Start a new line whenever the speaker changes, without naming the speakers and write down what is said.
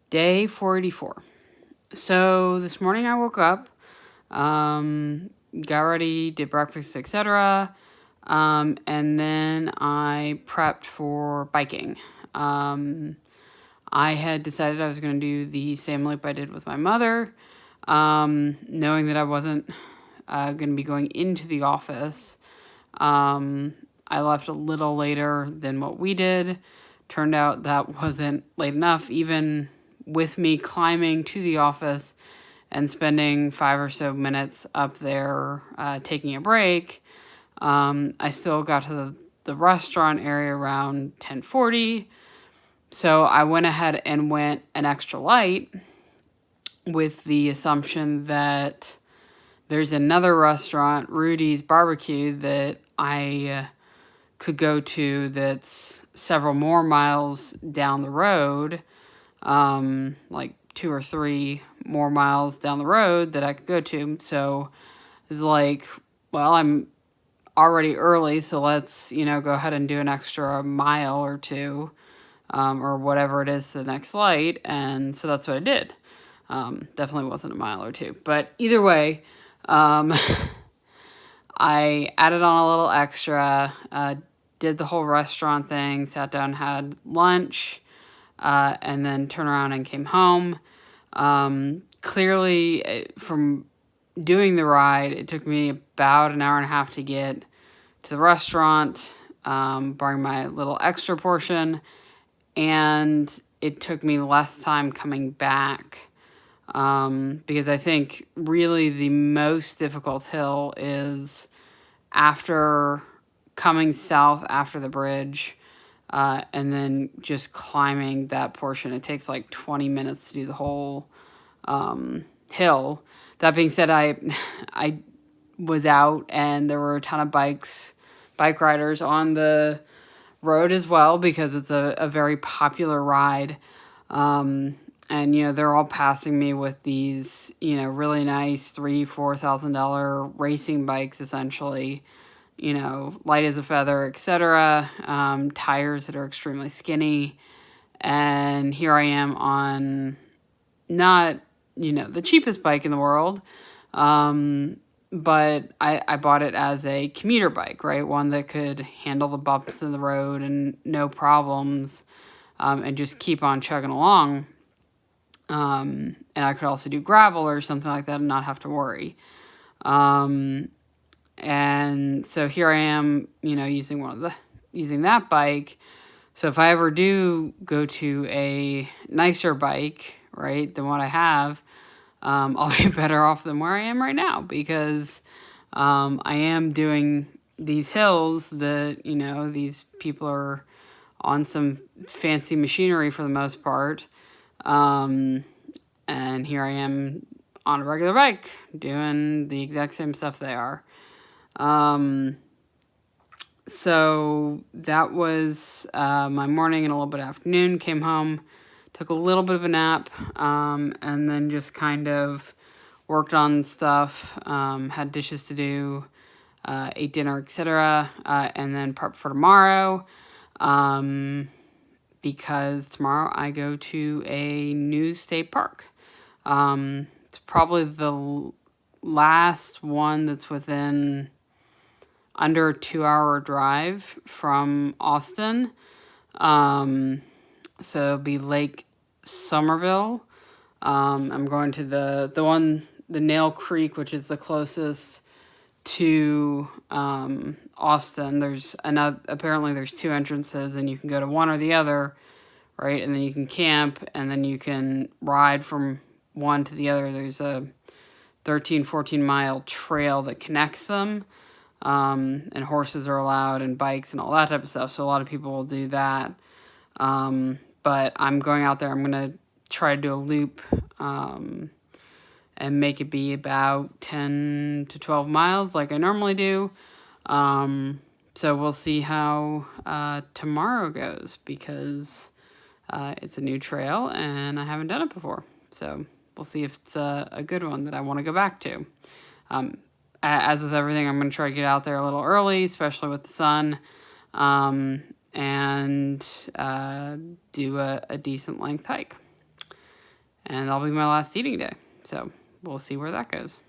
Day 484. So this morning I woke up, got ready, did breakfast, etc. And then I prepped for biking. I had decided I was going to do the same loop I did with my mother, knowing that I wasn't going to be going into the office. I left a little later than what we did. Turned out that wasn't late enough, even with me climbing to the office and spending 5 or so minutes up there taking a break. I still got to the restaurant area around 10:40. So I went ahead and went an extra light with the assumption that there's another restaurant, Rudy's Barbecue, that I could go to that's several more miles down the road, like 2 or 3 more miles down the road that I could go to. So it's like, well, I'm already early, so let's, go ahead and do an extra mile or two, or whatever it is to the next light. And so that's what I did. Definitely wasn't a mile or two, but either way, I added on a little extra, did the whole restaurant thing, sat down, had lunch, and then turned around and came home. Clearly, from doing the ride, it took me about an hour and a half to get to the restaurant, barring my little extra portion, and it took me less time coming back, because I think really the most difficult hill is after coming south after the bridge, and then just climbing that portion. It takes like 20 minutes to do the whole hill. That being said, I was out and there were a ton of bike riders on the road as well, because it's a very popular ride. And, they're all passing me with these, really nice $3,000-$4,000 racing bikes, essentially, light as a feather, etc. Tires that are extremely skinny. And here I am on not, the cheapest bike in the world. But I bought it as a commuter bike, right? One that could handle the bumps in the road and no problems, and just keep on chugging along. And I could also do gravel or something like that and not have to worry. And so here I am, using that bike. So if I ever do go to a nicer bike, right, than what I have, I'll be better off than where I am right now, because I am doing these hills that, these people are on some fancy machinery for the most part. And here I am on a regular bike doing the exact same stuff they are. So that was my morning and a little bit of afternoon. Came home, took a little bit of a nap, and then just kind of worked on stuff, had dishes to do, ate dinner, etc., and then prep for tomorrow, because tomorrow I go to a new state park. It's probably the last one that's within under a 2-hour drive from Austin. So it'll be Lake Somerville. I'm going to the Nail Creek, which is the closest to Austin. Apparently there's 2 entrances, and you can go to one or the other, right? And then you can camp, and then you can ride from one to the other. There's a 13-14 mile trail that connects them, and horses are allowed, and bikes and all that type of stuff. So a lot of people will do that. But I'm going out there. I'm going to try to do a loop, and make it be about 10 to 12 miles like I normally do. So we'll see how tomorrow goes, because it's a new trail and I haven't done it before. So we'll see if it's a good one that I want to go back to. As with everything, I'm going to try to get out there a little early, especially with the sun, and do a decent length hike. and that'll be my last eating day. So we'll see where that goes.